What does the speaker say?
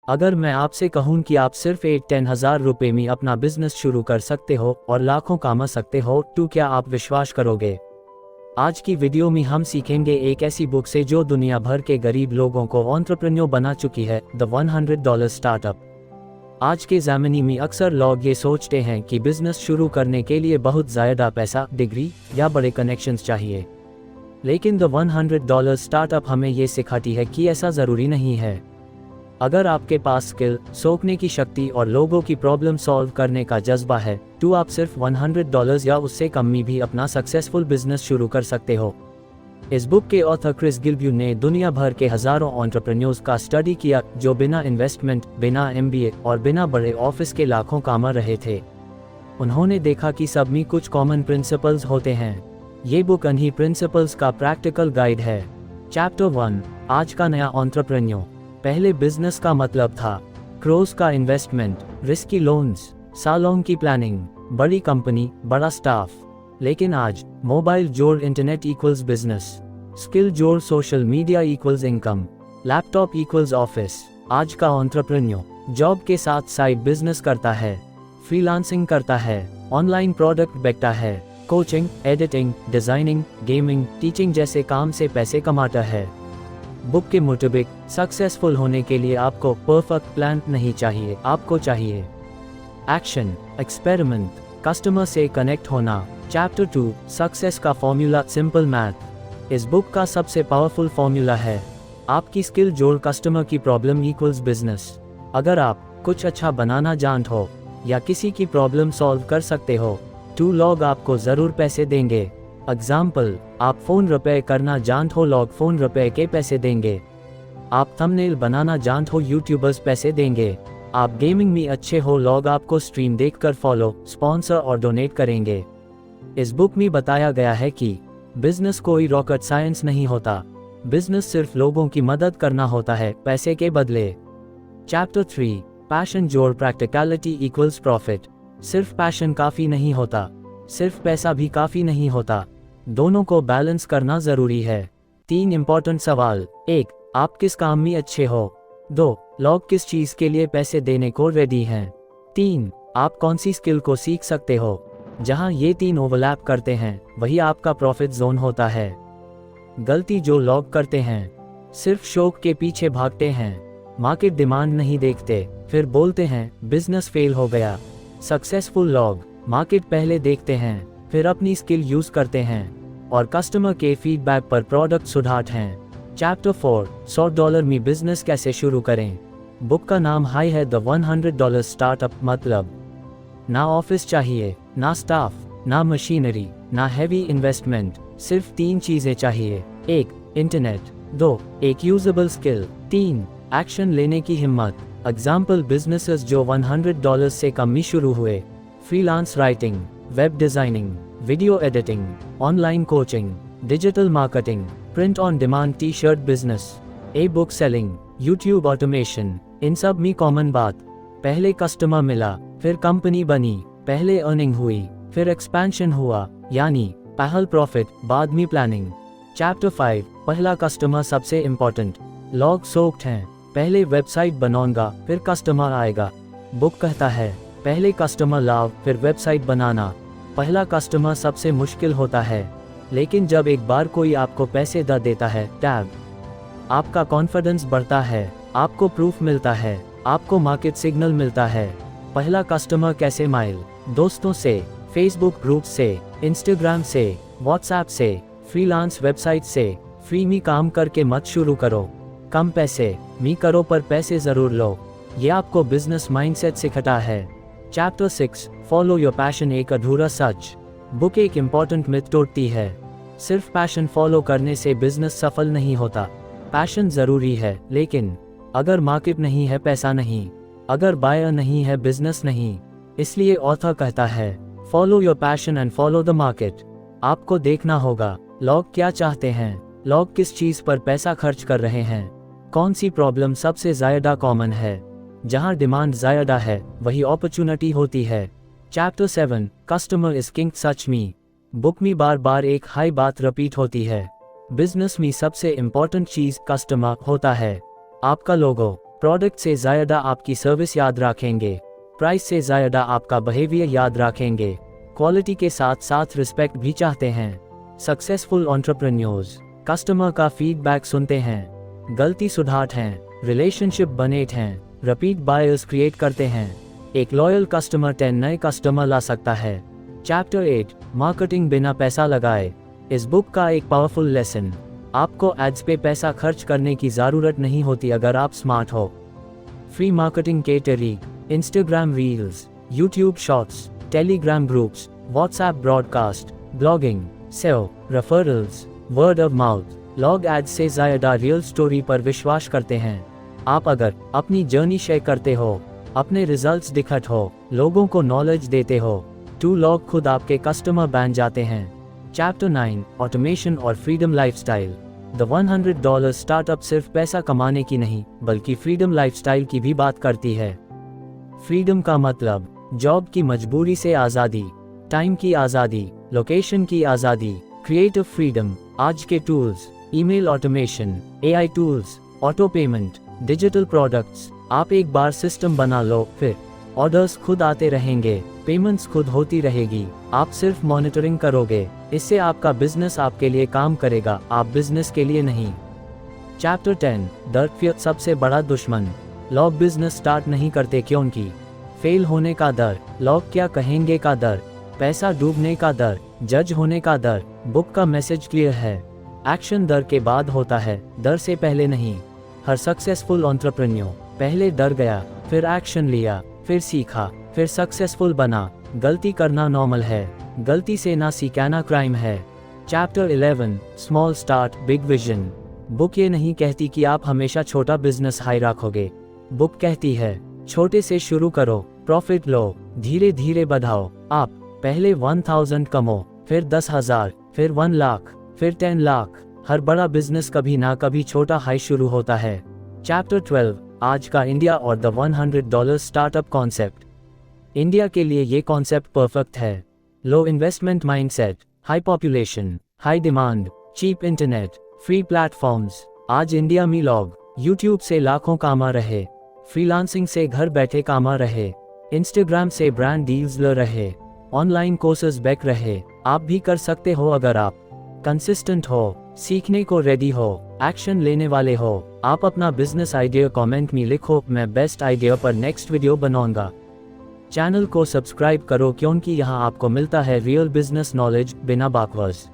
अगर मैं आपसे कहूं कि आप सिर्फ 10,000 रुपये में अपना बिजनेस शुरू कर सकते हो और लाखों कमा सकते हो, तो क्या आप विश्वास करोगे? आज की वीडियो में हम सीखेंगे एक ऐसी बुक से जो दुनिया भर के गरीब लोगों को एंटरप्रेन्योर बना चुकी है, द $100 स्टार्टअप। आज के ज़माने में अक्सर लोग ये सोचते हैं कि बिजनेस शुरू करने के लिए बहुत ज़्यादा पैसा, डिग्री या बड़े कनेक्शंस चाहिए। लेकिन द $100 स्टार्टअप हमें ये सिखाती है कि ऐसा ज़रूरी नहीं है। अगर आपके पास स्किल, सोचने की शक्ति और लोगों की प्रॉब्लम सॉल्व करने का जज्बा है, तो आप सिर्फ $100 या उससे कम में भी अपना सक्सेसफुल बिजनेस शुरू कर सकते हो। इस बुक के ऑथर क्रिस गिलब्यू ने दुनिया भर के हजारों एंटरप्रेन्योर्स का स्टडी किया जो बिना इन्वेस्टमेंट, बिना MBA और बिना बड़े ऑफिस के लाखों कमा रहे थे। उन्होंने देखा कि सब में कुछ कॉमन प्रिंसिपल्स होते हैं। ये बुक इन्हीं प्रिंसिपल्स का प्रैक्टिकल गाइड है। चैप्टर 1, आज का नया एंटरप्रेन्योर। पहले बिजनेस का मतलब था क्रोस का इन्वेस्टमेंट, रिस्की लोन्स, सालों की प्लानिंग, बड़ी कंपनी, बड़ा स्टाफ। लेकिन आज मोबाइल जोड़ इंटरनेट इक्वल्स बिजनेस, स्किल जोड़ social media equals income, laptop equals office. आज का एंटरप्रेन्योर जॉब के साथ साइड बिजनेस करता है, फ्रीलांसिंग करता है, ऑनलाइन प्रोडक्ट बेचता है, coaching, editing, designing, gaming, teaching जैसे काम से पैसे कमाता है। बुक के मुताबिक सक्सेसफुल होने के लिए आपको परफेक्ट प्लान नहीं चाहिए, आपको चाहिए एक्शन, एक्सपेरिमेंट, कस्टमर से कनेक्ट होना। चैप्टर 2, सक्सेस का फॉर्मूला, सिंपल मैथ। इस बुक का सबसे पावरफुल फॉर्मूला है आपकी स्किल जोड़ कस्टमर की प्रॉब्लम इक्वल्स बिजनेस। अगर आप कुछ अच्छा बनाना जानते हो या किसी की प्रॉब्लम सॉल्व कर सकते हो, तो लोग आपको जरूर पैसे देंगे। एग्जाम्पल, आप फ़ोन रिपेयर करना जानते हो, लोग फ़ोन रिपेयर के पैसे देंगे। आप थंबनेल बनाना जानते हो, यूट्यूबर्स पैसे देंगे। आप गेमिंग में अच्छे हो, लोग आपको स्ट्रीम देखकर फॉलो, स्पॉन्सर और डोनेट करेंगे। इस बुक में बताया गया है कि बिजनेस कोई रॉकेट साइंस नहीं होता, बिजनेस सिर्फ लोगों की मदद करना होता है, पैसे के बदले। चैप्टर 3, पैशन जोड़ प्रैक्टिकलिटी इक्वल्स प्रॉफिट। सिर्फ पैशन काफ़ी नहीं होता, सिर्फ पैसा भी काफ़ी नहीं होता, दोनों को बैलेंस करना जरूरी है। 3 इंपॉर्टेंट सवाल। 1, आप किस काम में अच्छे हो? 2, लोग किस चीज़ के लिए पैसे देने को रेडी हैं? 3, आप कौन सी स्किल को सीख सकते हो? जहां ये 3 ओवरलैप करते हैं, वही आपका प्रॉफिट जोन होता है। गलती जो लोग करते हैं, सिर्फ शौक के पीछे भागते हैं, मार्केट डिमांड नहीं देखते, फिर बोलते हैं बिजनेस फेल हो गया। सक्सेसफुल लोग मार्केट पहले देखते हैं, फिर अपनी स्किल यूज करते हैं और कस्टमर के फीडबैक पर प्रोडक्ट सुधारते हैं। चैप्टर 4, $100 में बिजनेस कैसे शुरू करें। बुक का नाम हाई है द $100 स्टार्टअप। मतलब ना ऑफिस चाहिए, ना स्टाफ, ना मशीनरी, ना हैवी इन्वेस्टमेंट, सिर्फ 3 चीजें चाहिए। 1, इंटरनेट। 2, एक यूजेबल स्किल। 3, एक्शन लेने की हिम्मत। एग्जाम्पल, बिजनेसेस जो $100 से कम में शुरू हुए: freelance writing, web designing, video editing, online coaching, digital marketing, print on demand T-shirt business, book selling, YouTube automation. इन सब में कॉमन बात, पहले कस्टमर मिला, फिर कंपनी बनी, पहले अर्निंग हुई, फिर एक्सपेंशन हुआ, यानी पहल प्रॉफिट, बाद में प्लानिंग। चैप्टर 5, पहला कस्टमर सबसे इम्पोर्टेंट। लोग सोचते हैं पहले वेबसाइट बनाऊंगा फिर कस्टमर आएगा। बुक कहता है पहले कस्टमर लाओ फिर वेबसाइट बनाना। पहला कस्टमर सबसे मुश्किल होता है, लेकिन जब एक बार कोई आपको पैसे दे देता है, टैब, आपका कॉन्फिडेंस बढ़ता है, आपको प्रूफ मिलता है, आपको मार्केट सिग्नल मिलता है। पहला कस्टमर कैसे माइल? दोस्तों से, फेसबुक ग्रुप से, इंस्टाग्राम से, व्हाट्सएप से, फ्रीलांस वेबसाइट से। फ्री में काम करके मत शुरू करो, कम पैसे में करो पर पैसे जरूर लो। ये आपको बिजनेस माइंडसेट सिखाता है। चैप्टर 6, फॉलो योर पैशन, एक अधूरा सच। बुक एक इम्पॉर्टेंट मिथ तोड़ती है, सिर्फ पैशन फॉलो करने से बिजनेस सफल नहीं होता। पैशन जरूरी है, लेकिन अगर मार्केट नहीं है, पैसा नहीं, अगर बायर नहीं है, बिजनेस नहीं। इसलिए ऑथर कहता है follow your passion and follow the market. आपको देखना होगा लोग क्या चाहते हैं, लोग किस चीज पर पैसा खर्च कर रहे हैं, कौन सी प्रॉब्लम सबसे ज्यादा कॉमन है। जहां डिमांड ज्यादा है, वही अपॉर्चुनिटी होती है। Chapter 7, customer is king, such me. Book में बार बार एक हाई बात रिपीट होती है, बिजनेस में सबसे इम्पोर्टेंट चीज कस्टमर होता है। आपका लोगो, प्रोडक्ट से ज़्यादा आपकी सर्विस याद रखेंगे, प्राइस से ज़्यादा आपका बिहेवियर याद रखेंगे, क्वालिटी के साथ साथ रिस्पेक्ट भी चाहते हैं। सक्सेसफुल एंटरप्रेन्योर्स कस्टमर का फीडबैक सुनते हैं, गलती सुधारते हैं, रिलेशनशिप बनाते हैं, रिपीट बायर्स क्रिएट करते हैं। एक लॉयल कस्टमर 10 नए कस्टमर ला सकता है। चैप्टर 8 मार्केटिंग बिना पैसा लगाए। इस बुक का एक पावरफुल लेसन, आपको एड्स पे पैसा खर्च करने की ज़रूरत नहीं होती अगर आप स्मार्ट हो। फ्री मार्केटिंग के तरीके, Instagram reels, YouTube shorts, Telegram groups, WhatsApp broadcast, blogging, SEO, referrals, word of mouth. Log ads से ज़्यादा रियल स्टोरी पर विश्वास करते हैं। आप अगर अपनी जर्नी शेयर करते हो, अपने रिजल्ट्स दिखाते हो, लोगों को नॉलेज देते हो, तो लोग खुद आपके कस्टमर बन जाते हैं। चैप्टर 9 ऑटोमेशन और फ्रीडम लाइफस्टाइल। द $100 स्टार्टअप सिर्फ पैसा कमाने की नहीं बल्कि फ्रीडम लाइफस्टाइल की भी बात करती है। फ्रीडम का मतलब जॉब की मजबूरी से आज़ादी, टाइम की आज़ादी, लोकेशन की आज़ादी, क्रिएटिव फ्रीडम। आज के tools, email automation, AI tools, auto payment, digital products. आप एक बार सिस्टम बना लो, फिर ऑर्डर्स खुद आते रहेंगे, पेमेंट्स खुद होती रहेगी, आप सिर्फ मॉनिटरिंग करोगे। इससे आपका बिजनेस आपके लिए काम करेगा, आप बिजनेस के लिए नहीं। चैप्टर 10 डर फियर सबसे बड़ा दुश्मन। लोग बिजनेस स्टार्ट नहीं करते क्योंकि फेल होने का डर, लोग क्या कहेंगे का डर, पैसा डूबने का डर, जज होने का डर। बुक का मैसेज क्लियर है, एक्शन डर के बाद होता है, डर से पहले नहीं। हर सक्सेसफुल एंटरप्रेन्योर पहले डर गया, फिर एक्शन लिया, फिर सीखा, फिर सक्सेसफुल बना। गलती करना नॉर्मल है, गलती से ना सीखना क्राइम है। Chapter 11 small start big vision. Book ये नहीं कहती कि आप हमेशा छोटा बिजनेस हाई रखोगे। बुक कहती है छोटे से शुरू करो, प्रॉफिट लो, धीरे धीरे बढ़ाओ। आप पहले 1000 कमो, फिर 10,000, फिर 1 लाख, फिर 10 लाख। हर बड़ा बिजनेस कभी ना कभी छोटा हाई शुरू होता है। चैप्टर 12 आज का इंडिया और द $100 स्टार्टअप कॉन्सेप्ट। इंडिया के लिए ये कॉन्सेप्ट परफेक्ट है। Low investment mindset, high population, high demand, cheap internet, free platforms. आज इंडिया में लोग यूट्यूब से लाखों कमा रहे, फ्रीलांसिंग से घर बैठे कमा रहे, इंस्टाग्राम से ब्रांड डील्स ले रहे, ऑनलाइन कोर्सेज बेच रहे। आप भी कर सकते हो अगर आप कंसिस्टेंट हो, सीखने को रेडी हो, एक्शन लेने वाले हो। आप अपना बिजनेस आइडिया कमेंट में लिखो, मैं बेस्ट आइडिया पर नेक्स्ट वीडियो बनाऊंगा। चैनल को सब्सक्राइब करो क्योंकि यहाँ आपको मिलता है रियल बिजनेस नॉलेज बिना बकवास।